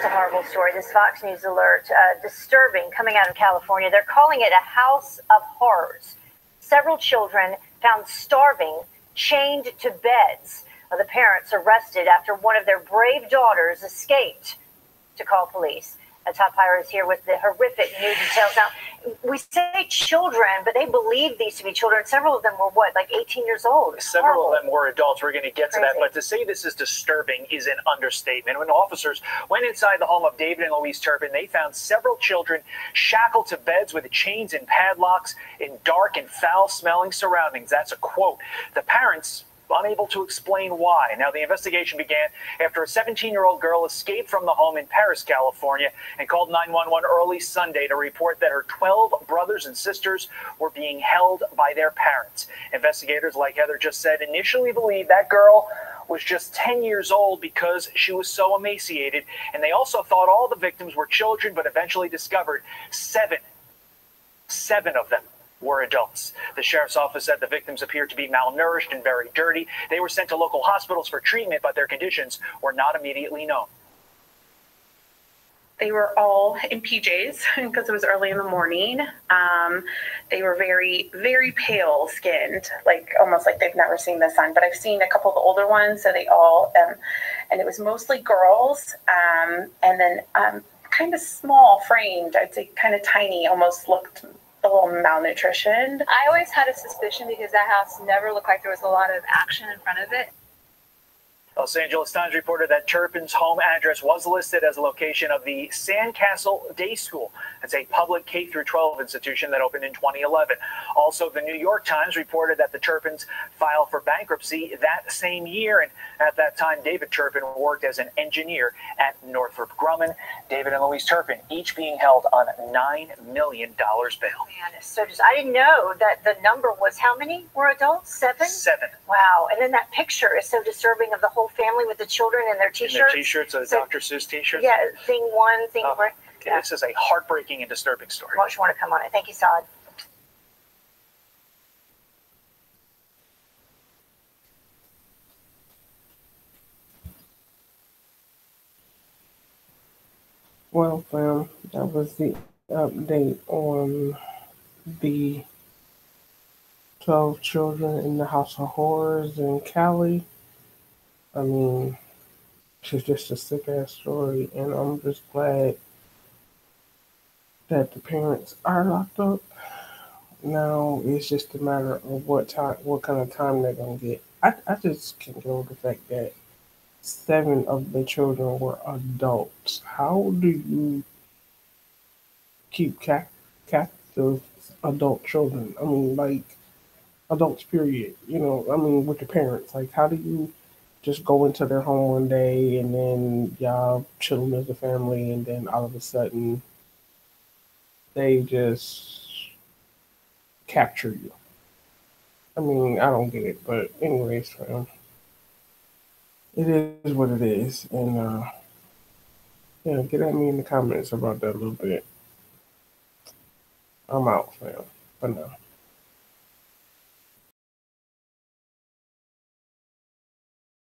It's a horrible story. This Fox News alert, disturbing, coming out of California. They're calling it a house of horrors. Several children found starving, chained to beds. The parents arrested after one of their brave daughters escaped to call police. Top Hire is here with the horrific new details. Now, we say children, but they believe these to be children. Several of them were, like 18 years old? Several of them were adults. We're going to get to that. But to say this is disturbing is an understatement. When officers went inside the home of David and Louise Turpin, they found several children shackled to beds with chains and padlocks in dark and foul-smelling surroundings. That's a quote. The parents unable to explain why. Now, the investigation began after a 17-year-old girl escaped from the home in Paris, California, and called 911 early Sunday to report that her 12 brothers and sisters were being held by their parents. Investigators, like Heather just said, initially believed that girl was just 10 years old because she was so emaciated, and they also thought all the victims were children, but eventually discovered seven of them were adults. The sheriff's office said the victims appeared to be malnourished and very dirty. They were sent to local hospitals for treatment, but their conditions were not immediately known. They were all in PJs because it was early in the morning. They were very, very pale skinned, almost like they've never seen the sun. But I've seen a couple of the older ones, so they all, and it was mostly girls, and then kind of small framed, I'd say kind of tiny, almost looked a little malnutrition. I always had a suspicion because that house never looked like there was a lot of action in front of it. Los Angeles Times reported that Turpin's home address was listed as a location of the Sandcastle Day School. It's a public K-12 institution that opened in 2011. Also, the New York Times reported that the Turpins filed for bankruptcy that same year. And at that time, David Turpin worked as an engineer at Northrop Grumman. David and Louise Turpin each being held on $9 million bail. Man, so I didn't know that the number was, how many were adults? Seven? Seven. Wow. And then that picture is so disturbing of the whole family with the children and their T-shirts. And their T-shirts, so Dr. Seuss T-shirts. Yeah, thing one, thing one. Yeah. This is a heartbreaking and disturbing story. Why don't you want to come on it? Thank you, Saad. Well, fam, that was the update on the 12 children in the House of Horrors in Cali. I mean, it's just a sick-ass story, and I'm just glad that the parents are locked up. Now, it's just a matter of what kind of time they're going to get. I just can't get over the fact that 7 of the children were adults. How do you keep captive adult children? I mean, adults, period. With the parents. How do you just go into their home one day and then y'all chilling as a family, and then all of a sudden they just capture you? I mean, I don't get it, but anyways, fam, it is what it is, and get at me in the comments about that a little bit. I'm out, fam, for now.